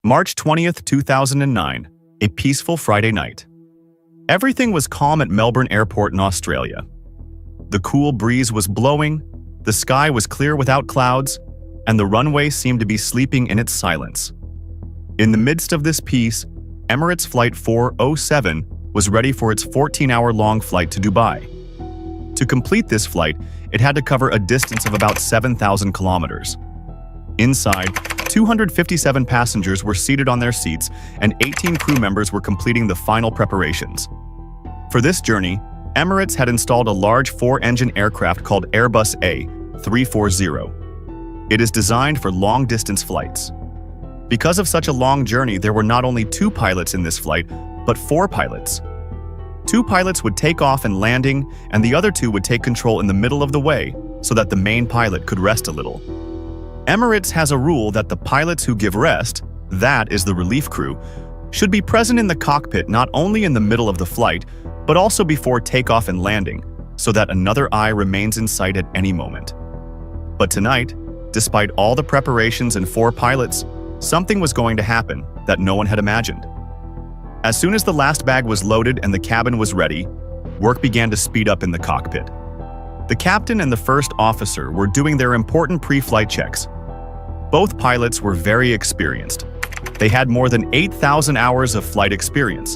March 20th, 2009, a peaceful Friday night. Everything was calm at Melbourne Airport in Australia. The cool breeze was blowing, the sky was clear without clouds, and the runway seemed to be sleeping in its silence. In the midst of this peace, Emirates Flight 407 was ready for its 14-hour-long flight to Dubai. To complete this flight, it had to cover a distance of about 7,000 kilometers. Inside, 257 passengers were seated on their seats and 18 crew members were completing the final preparations. For this journey, Emirates had installed a large 4-engine aircraft called Airbus A340. It is designed for long-distance flights. Because of such a long journey, there were not only 2 pilots in this flight, but 4 pilots. 2 pilots would take off and landing, and the other 2 would take control in the middle of the way so that the main pilot could rest a little. Emirates has a rule that the pilots who give rest, that is the relief crew, should be present in the cockpit not only in the middle of the flight, but also before takeoff and landing, so that another eye remains in sight at any moment. But tonight, despite all the preparations and 4 pilots, something was going to happen that no one had imagined. As soon as the last bag was loaded and the cabin was ready, work began to speed up in the cockpit. The captain and the first officer were doing their important pre-flight checks. Both pilots were very experienced. They had more than 8,000 hours of flight experience.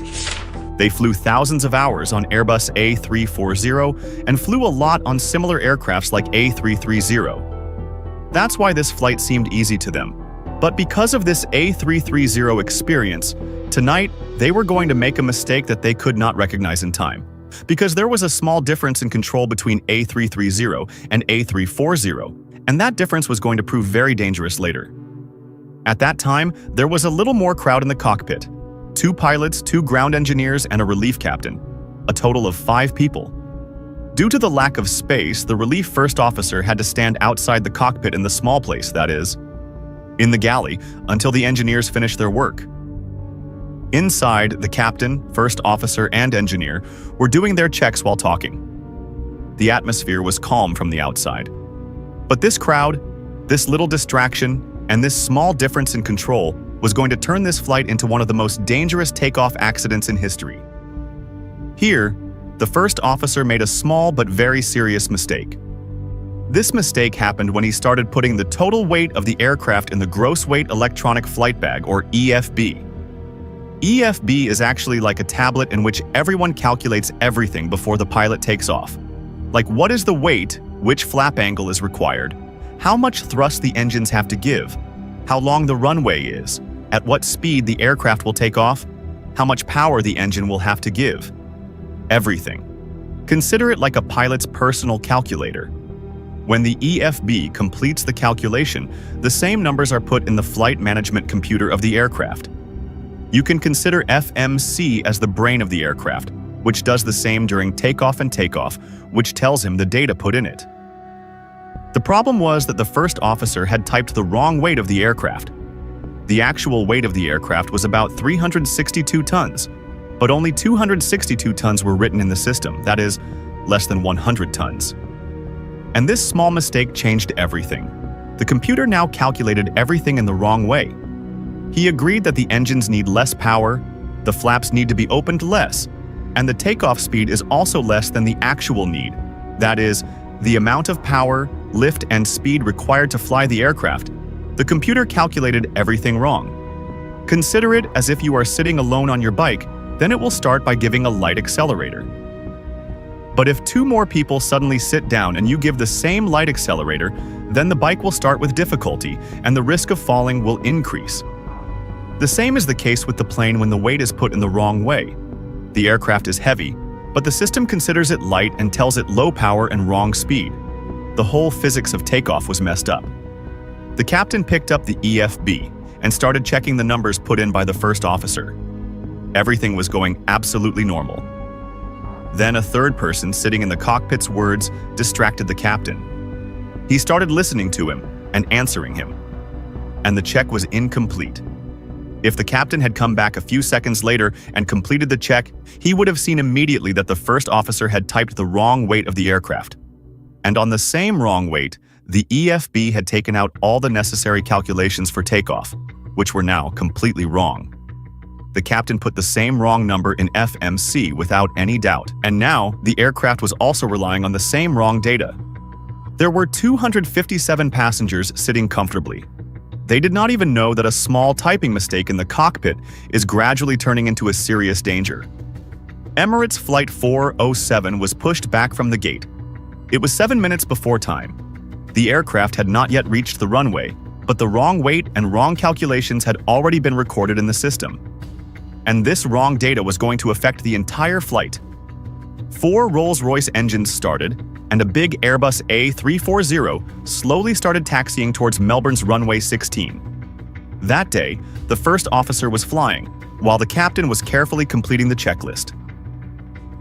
They flew thousands of hours on Airbus A340 and flew a lot on similar aircrafts like A330. That's why this flight seemed easy to them. But because of this A330 experience, tonight they were going to make a mistake that they could not recognize in time. Because there was a small difference in control between A330 and A340, and that difference was going to prove very dangerous later. At that time, there was a little more crowd in the cockpit. 2 pilots, 2 ground engineers, and a relief captain. A total of 5 people. Due to the lack of space, the relief first officer had to stand outside the cockpit in the small place, that is, in the galley, until the engineers finished their work. Inside, the captain, first officer, and engineer were doing their checks while talking. The atmosphere was calm from the outside. But this crowd, this little distraction, and this small difference in control was going to turn this flight into one of the most dangerous takeoff accidents in history. Here, the first officer made a small but very serious mistake. This mistake happened when he started putting the total weight of the aircraft in the gross weight electronic flight bag, or EFB. EFB is actually like a tablet in which everyone calculates everything before the pilot takes off. Like what is the weight, which flap angle is required, how much thrust the engines have to give, how long the runway is, at what speed the aircraft will take off, how much power the engine will have to give. Everything. Consider it like a pilot's personal calculator. When the EFB completes the calculation, the same numbers are put in the flight management computer of the aircraft. You can consider FMC as the brain of the aircraft, which does the same during takeoff and takeoff, which tells him the data put in it. The problem was that the first officer had typed the wrong weight of the aircraft. The actual weight of the aircraft was about 362 tons, but only 262 tons were written in the system, that is, less than 100 tons. And this small mistake changed everything. The computer now calculated everything in the wrong way. He agreed that the engines need less power, the flaps need to be opened less, and the takeoff speed is also less than the actual need. That is, the amount of power, lift, and speed required to fly the aircraft. The computer calculated everything wrong. Consider it as if you are sitting alone on your bike, then it will start by giving a light accelerator. But if 2 more people suddenly sit down and you give the same light accelerator, then the bike will start with difficulty and the risk of falling will increase. The same is the case with the plane when the weight is put in the wrong way. The aircraft is heavy, but the system considers it light and tells it low power and wrong speed. The whole physics of takeoff was messed up. The captain picked up the EFB and started checking the numbers put in by the first officer. Everything was going absolutely normal. Then a third person sitting in the cockpit's words distracted the captain. He started listening to him and answering him. And the check was incomplete. If the captain had come back a few seconds later and completed the check, he would have seen immediately that the first officer had typed the wrong weight of the aircraft. And on the same wrong weight, the EFB had taken out all the necessary calculations for takeoff. which were now completely wrong. The captain put the same wrong number in FMC without any doubt, and now the aircraft was also relying on the same wrong data. There were 257 passengers sitting comfortably. They did not even know that a small typing mistake in the cockpit is gradually turning into a serious danger. Emirates Flight 407 was pushed back from the gate. It was 7 minutes before time. The aircraft had not yet reached the runway, but the wrong weight and wrong calculations had already been recorded in the system. And this wrong data was going to affect the entire flight. 4 Rolls-Royce engines started, and a big Airbus A340 slowly started taxiing towards Melbourne's runway 16. That day, the first officer was flying, while the captain was carefully completing the checklist.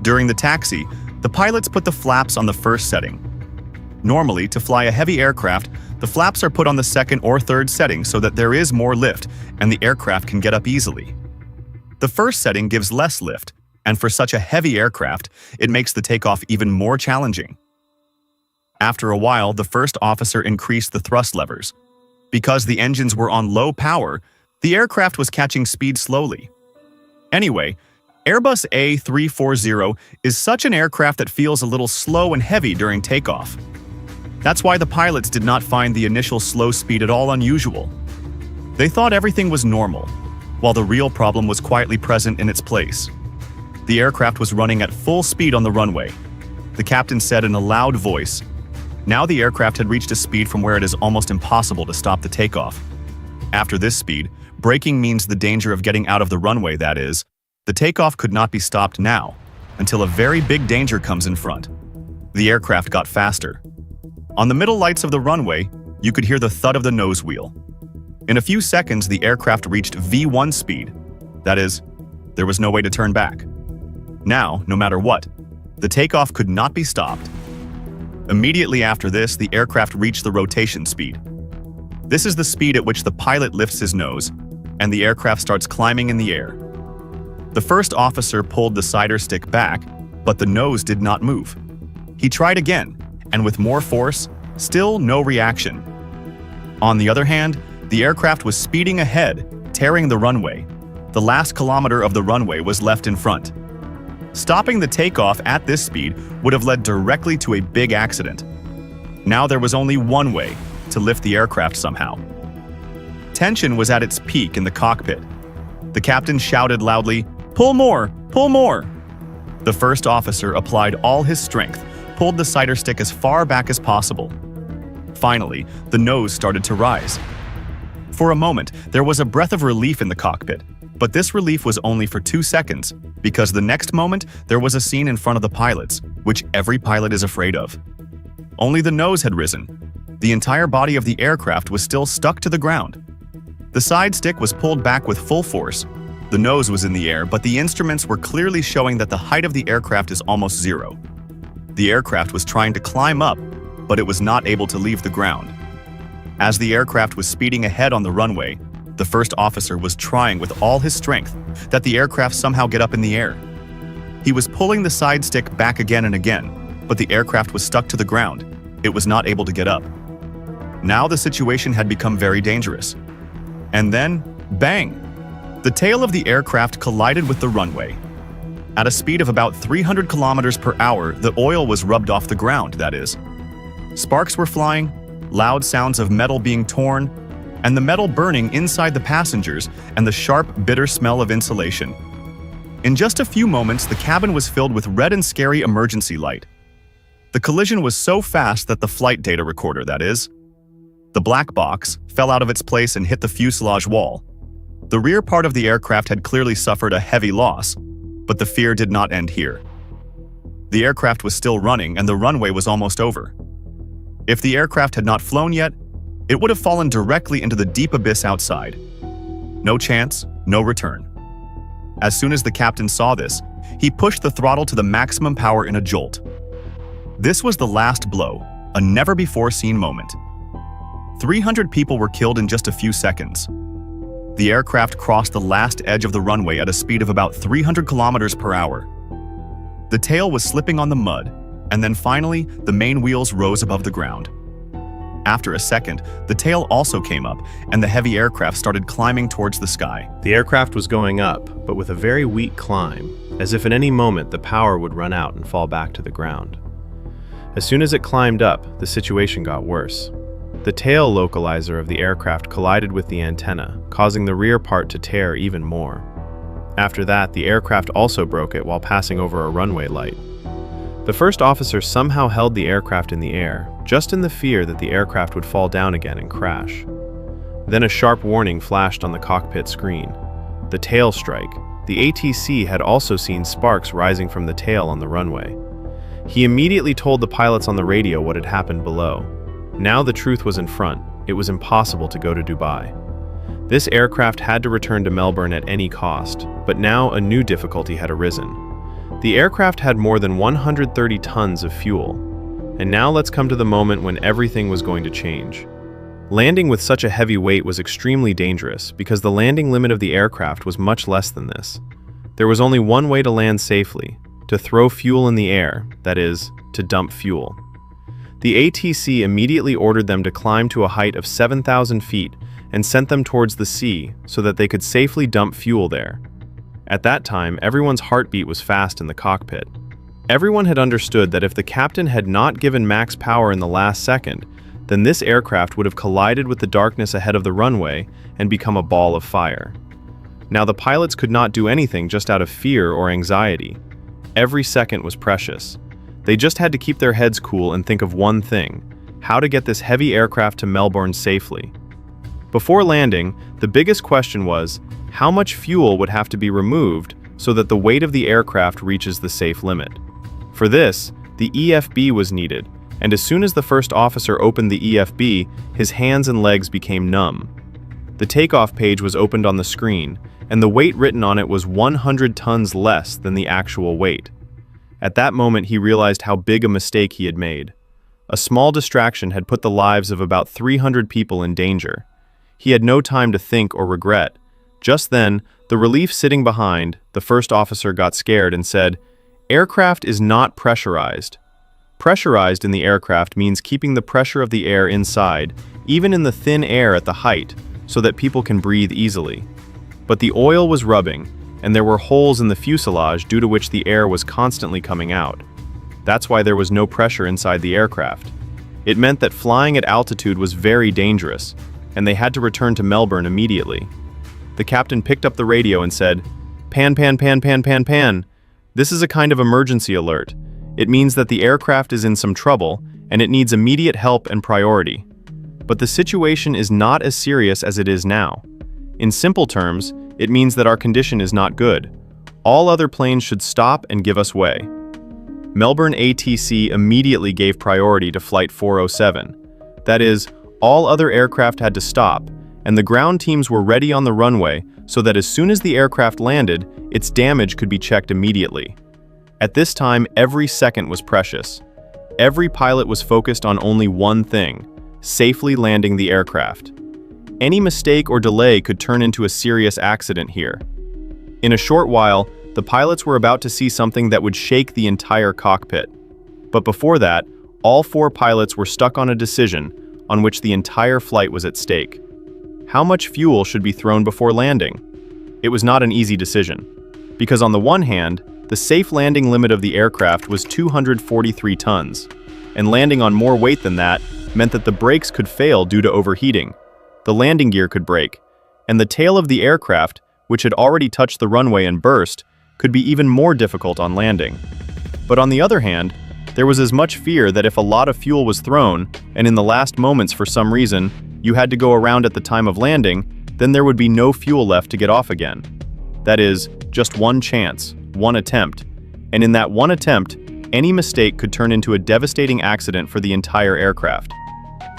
During the taxi, the pilots put the flaps on the first setting. Normally, to fly a heavy aircraft, the flaps are put on the second or third setting so that there is more lift and the aircraft can get up easily. The first setting gives less lift, and for such a heavy aircraft, it makes the takeoff even more challenging. After a while, the first officer increased the thrust levers. Because the engines were on low power, the aircraft was catching speed slowly. Anyway, Airbus A340 is such an aircraft that feels a little slow and heavy during takeoff. That's why the pilots did not find the initial slow speed at all unusual. They thought everything was normal, while the real problem was quietly present in its place. The aircraft was running at full speed on the runway. The captain said in a loud voice, now the aircraft had reached a speed from where it is almost impossible to stop the takeoff. After this speed, braking means the danger of getting out of the runway, that is. The takeoff could not be stopped now, until a very big danger comes in front. The aircraft got faster. On the middle lights of the runway, you could hear the thud of the nose wheel. In a few seconds, the aircraft reached V1 speed. That is, there was no way to turn back. Now, no matter what, the takeoff could not be stopped. Immediately after this, the aircraft reached the rotation speed. This is the speed at which the pilot lifts his nose, and the aircraft starts climbing in the air. The first officer pulled the cider stick back, but the nose did not move. He tried again, and with more force, still no reaction. On the other hand, the aircraft was speeding ahead, tearing the runway. The last kilometer of the runway was left in front. Stopping the takeoff at this speed would have led directly to a big accident. Now there was only one way to lift the aircraft somehow. Tension was at its peak in the cockpit. The captain shouted loudly, "Pull more! Pull more!" The first officer applied all his strength, pulled the cider stick as far back as possible. Finally, the nose started to rise. For a moment, there was a breath of relief in the cockpit, but this relief was only for 2 seconds, because the next moment there was a scene in front of the pilots, which every pilot is afraid of. Only the nose had risen. The entire body of the aircraft was still stuck to the ground. The side stick was pulled back with full force. The nose was in the air, but the instruments were clearly showing that the height of the aircraft is almost zero. The aircraft was trying to climb up, but it was not able to leave the ground. As the aircraft was speeding ahead on the runway, the first officer was trying with all his strength that the aircraft somehow get up in the air. He was pulling the side stick back again and again, but the aircraft was stuck to the ground. It was not able to get up. Now the situation had become very dangerous. And then, bang! The tail of the aircraft collided with the runway. At a speed of about 300 kilometers per hour, the oil was rubbed off the ground, that is. Sparks were flying, loud sounds of metal being torn, and the metal burning inside the passengers, and the sharp, bitter smell of insulation. In just a few moments, the cabin was filled with red and scary emergency light. The collision was so fast that the flight data recorder, that is, the black box, fell out of its place and hit the fuselage wall. The rear part of the aircraft had clearly suffered a heavy loss, but the fear did not end here. The aircraft was still running and the runway was almost over. If the aircraft had not flown yet, it would have fallen directly into the deep abyss outside. No chance, no return. As soon as the captain saw this, he pushed the throttle to the maximum power in a jolt. This was the last blow, a never-before-seen moment. 300 people were killed in just a few seconds. The aircraft crossed the last edge of the runway at a speed of about 300 kilometers per hour. The tail was slipping on the mud, and then finally, the main wheels rose above the ground. After a second, the tail also came up, and the heavy aircraft started climbing towards the sky. The aircraft was going up, but with a very weak climb, as if at any moment the power would run out and fall back to the ground. As soon as it climbed up, the situation got worse. The tail localizer of the aircraft collided with the antenna, causing the rear part to tear even more. After that, the aircraft also broke it while passing over a runway light. The first officer somehow held the aircraft in the air, just in the fear that the aircraft would fall down again and crash. Then a sharp warning flashed on the cockpit screen. The tail strike. The ATC had also seen sparks rising from the tail on the runway. He immediately told the pilots on the radio what had happened below. Now the truth was in front. It was impossible to go to Dubai. This aircraft had to return to Melbourne at any cost, but now a new difficulty had arisen. The aircraft had more than 130 tons of fuel. And now let's come to the moment when everything was going to change. Landing with such a heavy weight was extremely dangerous because the landing limit of the aircraft was much less than this. There was only one way to land safely: to throw fuel in the air, that is, to dump fuel. The ATC immediately ordered them to climb to a height of 7,000 feet and sent them towards the sea so that they could safely dump fuel there. At that time, everyone's heartbeat was fast in the cockpit. Everyone had understood that if the captain had not given max power in the last second, then this aircraft would have collided with the darkness ahead of the runway and become a ball of fire. Now the pilots could not do anything just out of fear or anxiety. Every second was precious. They just had to keep their heads cool and think of one thing: how to get this heavy aircraft to Melbourne safely. Before landing, the biggest question was, how much fuel would have to be removed so that the weight of the aircraft reaches the safe limit? For this, the EFB was needed, and as soon as the first officer opened the EFB, his hands and legs became numb. The takeoff page was opened on the screen, and the weight written on it was 100 tons less than the actual weight. At that moment, he realized how big a mistake he had made. A small distraction had put the lives of about 300 people in danger. He had no time to think or regret. Just then, the relief sitting behind, the first officer got scared and said, "Aircraft is not pressurized." Pressurized in the aircraft means keeping the pressure of the air inside, even in the thin air at the height, so that people can breathe easily. But the oil was rubbing, and there were holes in the fuselage due to which the air was constantly coming out. That's why there was no pressure inside the aircraft. It meant that flying at altitude was very dangerous, and they had to return to Melbourne immediately. The captain picked up the radio and said, "Pan, pan, pan, pan, pan, pan. This is a kind of emergency alert. It means that the aircraft is in some trouble, and it needs immediate help and priority. But the situation is not as serious as it is now. In simple terms, it means that our condition is not good. All other planes should stop and give us way." Melbourne ATC immediately gave priority to Flight 407. That is, all other aircraft had to stop, and the ground teams were ready on the runway so that as soon as the aircraft landed, its damage could be checked immediately. At this time, every second was precious. Every pilot was focused on only one thing: safely landing the aircraft. Any mistake or delay could turn into a serious accident here. In a short while, the pilots were about to see something that would shake the entire cockpit. But before that, all four pilots were stuck on a decision on which the entire flight was at stake. How much fuel should be thrown before landing? It was not an easy decision, because on the one hand, the safe landing limit of the aircraft was 243 tons, and landing on more weight than that meant that the brakes could fail due to overheating, the landing gear could break, and the tail of the aircraft, which had already touched the runway and burst, could be even more difficult on landing. But on the other hand, there was as much fear that if a lot of fuel was thrown, and in the last moments for some reason, you had to go around at the time of landing, then there would be no fuel left to get off again. That is, just one chance, one attempt. And in that one attempt, any mistake could turn into a devastating accident for the entire aircraft.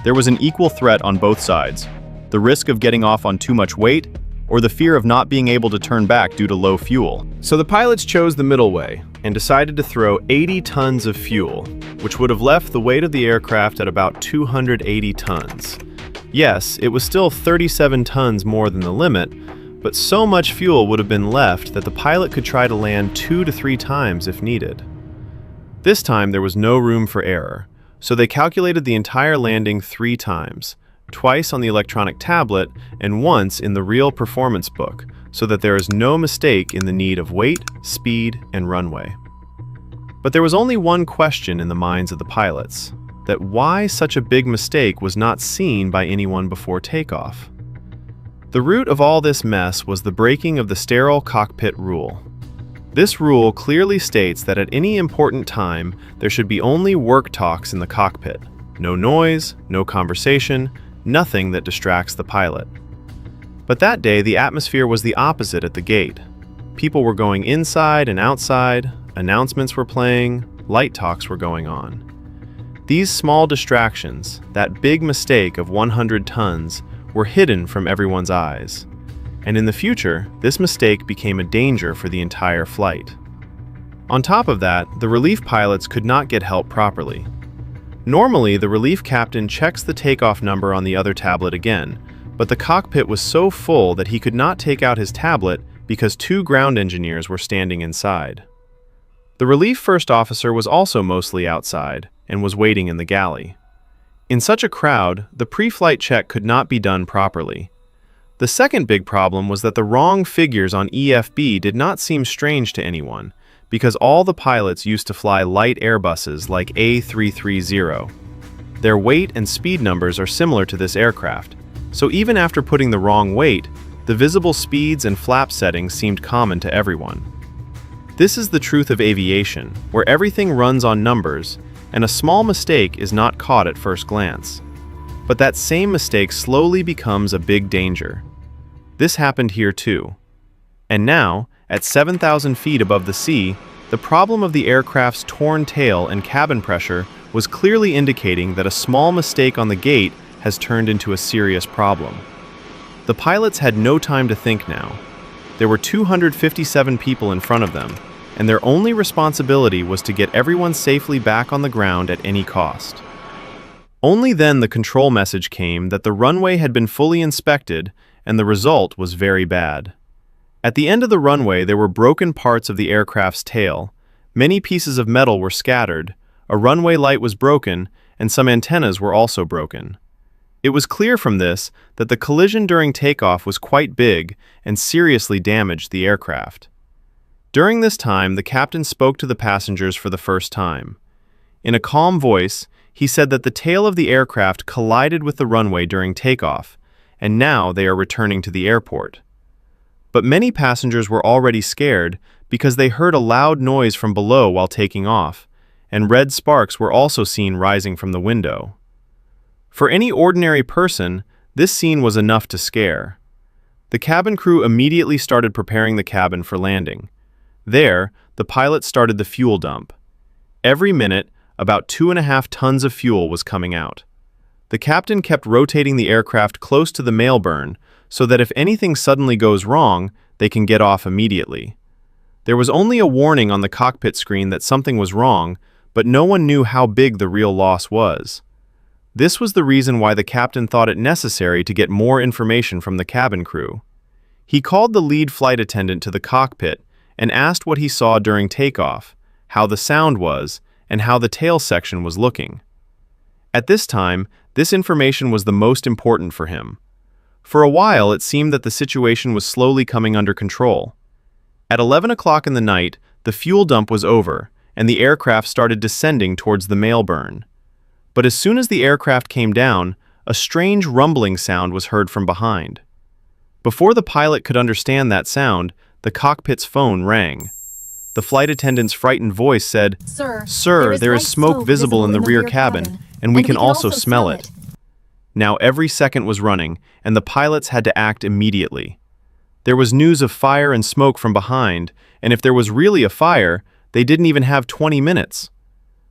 There was an equal threat on both sides: the risk of getting off on too much weight, or the fear of not being able to turn back due to low fuel. So the pilots chose the middle way and decided to throw 80 tons of fuel, which would have left the weight of the aircraft at about 280 tons. Yes, it was still 37 tons more than the limit, but so much fuel would have been left that the pilot could try to land 2 to 3 times if needed. This time there was no room for error. So they calculated the entire landing 3 times, twice on the electronic tablet and once in the real performance book, so that there is no mistake in the need of weight, speed, and runway. But there was only one question in the minds of the pilots, that why such a big mistake was not seen by anyone before takeoff. The root of all this mess was the breaking of the sterile cockpit rule. This rule clearly states that at any important time, there should be only work talks in the cockpit. No noise, no conversation, nothing that distracts the pilot. But that day, the atmosphere was the opposite at the gate. People were going inside and outside, announcements were playing, light talks were going on. These small distractions, that big mistake of 100 tons, were hidden from everyone's eyes. And in the future, this mistake became a danger for the entire flight. On top of that, the relief pilots could not get help properly. Normally, the relief captain checks the takeoff number on the other tablet again, but the cockpit was so full that he could not take out his tablet because 2 ground engineers were standing inside. The relief first officer was also mostly outside and was waiting in the galley. In such a crowd, the pre-flight check could not be done properly. The second big problem was that the wrong figures on EFB did not seem strange to anyone, because all the pilots used to fly light Airbuses like A330. Their weight and speed numbers are similar to this aircraft, so even after putting the wrong weight, the visible speeds and flap settings seemed common to everyone. This is the truth of aviation, where everything runs on numbers, and a small mistake is not caught at first glance. But that same mistake slowly becomes a big danger. This happened here too. And now, at 7,000 feet above the sea, the problem of the aircraft's torn tail and cabin pressure was clearly indicating that a small mistake on the gate has turned into a serious problem. The pilots had no time to think now. There were 257 people in front of them, and their only responsibility was to get everyone safely back on the ground at any cost. Only then the control message came that the runway had been fully inspected, and the result was very bad. At the end of the runway, there were broken parts of the aircraft's tail, many pieces of metal were scattered, a runway light was broken, and some antennas were also broken. It was clear from this that the collision during takeoff was quite big and seriously damaged the aircraft. During this time, the captain spoke to the passengers for the first time. In a calm voice, he said that the tail of the aircraft collided with the runway during takeoff, and now they are returning to the airport. But many passengers were already scared because they heard a loud noise from below while taking off, and red sparks were also seen rising from the window. For any ordinary person, this scene was enough to scare. The cabin crew immediately started preparing the cabin for landing. There, the pilot started the fuel dump. Every minute, about 2.5 tons of fuel was coming out. The captain kept rotating the aircraft close to the mail burn so that if anything suddenly goes wrong, they can get off immediately. There was only a warning on the cockpit screen that something was wrong, but no one knew how big the real loss was. This was the reason why the captain thought it necessary to get more information from the cabin crew. He called the lead flight attendant to the cockpit and asked what he saw during takeoff, how the sound was, and how the tail section was looking. At this time, this information was the most important for him. For a while, it seemed that the situation was slowly coming under control. At 11 o'clock in the night, the fuel dump was over, and the aircraft started descending towards the mail burn. But as soon as the aircraft came down, a strange rumbling sound was heard from behind. Before the pilot could understand that sound, the cockpit's phone rang. The flight attendant's frightened voice said, Sir, there is smoke visible in the rear cabin, and we can also smell it. Now every second was running, and the pilots had to act immediately. There was news of fire and smoke from behind, and if there was really a fire, they didn't even have 20 minutes.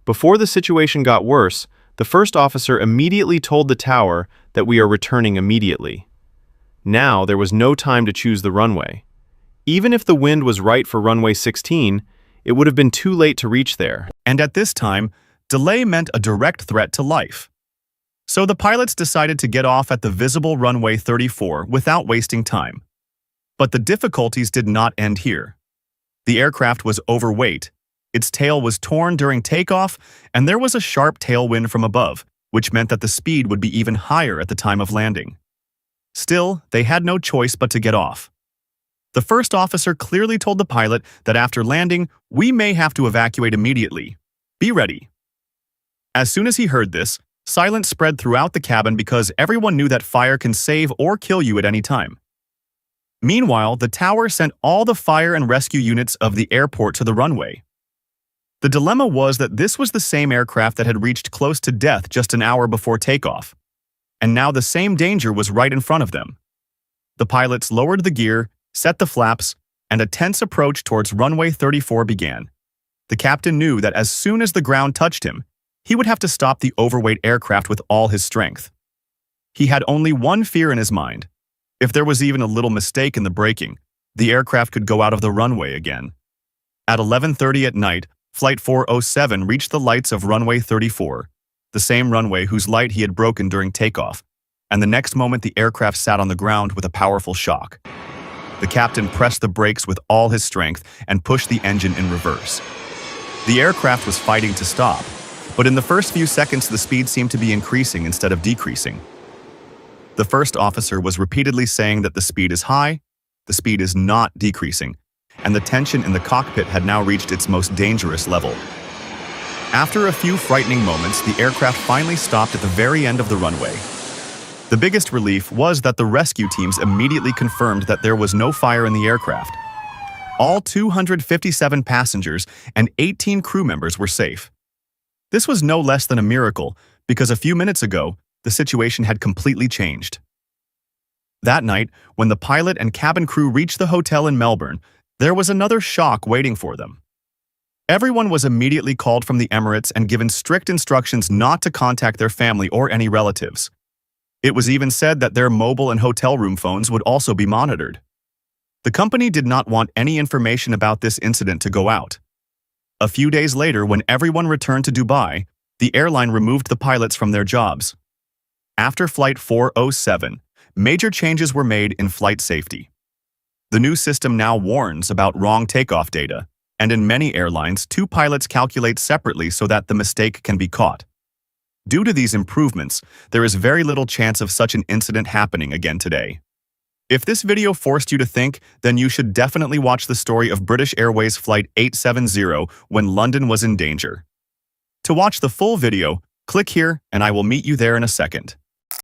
Before the situation got worse, the first officer immediately told the tower that we are returning immediately. Now there was no time to choose the runway. Even if the wind was right for runway 16, it would have been too late to reach there. And at this time, delay meant a direct threat to life. So the pilots decided to get off at the visible runway 34 without wasting time. But the difficulties did not end here. The aircraft was overweight, Its tail was torn during takeoff, and there was a sharp tailwind from above, which meant that the speed would be even higher at the time of landing. Still, they had no choice but to get off. The first officer clearly told the pilot that after landing, we may have to evacuate immediately. Be ready. As soon as he heard this, silence spread throughout the cabin because everyone knew that fire can save or kill you at any time. Meanwhile, the tower sent all the fire and rescue units of the airport to the runway. The dilemma was that this was the same aircraft that had reached close to death just an hour before takeoff, and now the same danger was right in front of them. The pilots lowered the gear, set the flaps, and a tense approach towards runway 34 began. The captain knew that as soon as the ground touched him, he would have to stop the overweight aircraft with all his strength. He had only one fear in his mind. If there was even a little mistake in the braking, the aircraft could go out of the runway again. At 11:30 at night, Flight 407 reached the lights of runway 34, the same runway whose light he had broken during takeoff, and the next moment the aircraft sat on the ground with a powerful shock. The captain pressed the brakes with all his strength and pushed the engine in reverse. The aircraft was fighting to stop, but in the first few seconds the speed seemed to be increasing instead of decreasing. The first officer was repeatedly saying that the speed is high, the speed is not decreasing, and the tension in the cockpit had now reached its most dangerous level. After a few frightening moments, the aircraft finally stopped at the very end of the runway. The biggest relief was that the rescue teams immediately confirmed that there was no fire in the aircraft. All 257 passengers and 18 crew members were safe. This was no less than a miracle, because a few minutes ago, the situation had completely changed. That night, when the pilot and cabin crew reached the hotel in Melbourne, there was another shock waiting for them. Everyone was immediately called from the Emirates and given strict instructions not to contact their family or any relatives. It was even said that their mobile and hotel room phones would also be monitored. The company did not want any information about this incident to go out. A few days later, when everyone returned to Dubai, the airline removed the pilots from their jobs. After Flight 407, major changes were made in flight safety. The new system now warns about wrong takeoff data, and in many airlines, two pilots calculate separately so that the mistake can be caught. Due to these improvements, there is very little chance of such an incident happening again today. If this video forced you to think, then you should definitely watch the story of British Airways Flight 870 when London was in danger. To watch the full video, click here and I will meet you there in a second.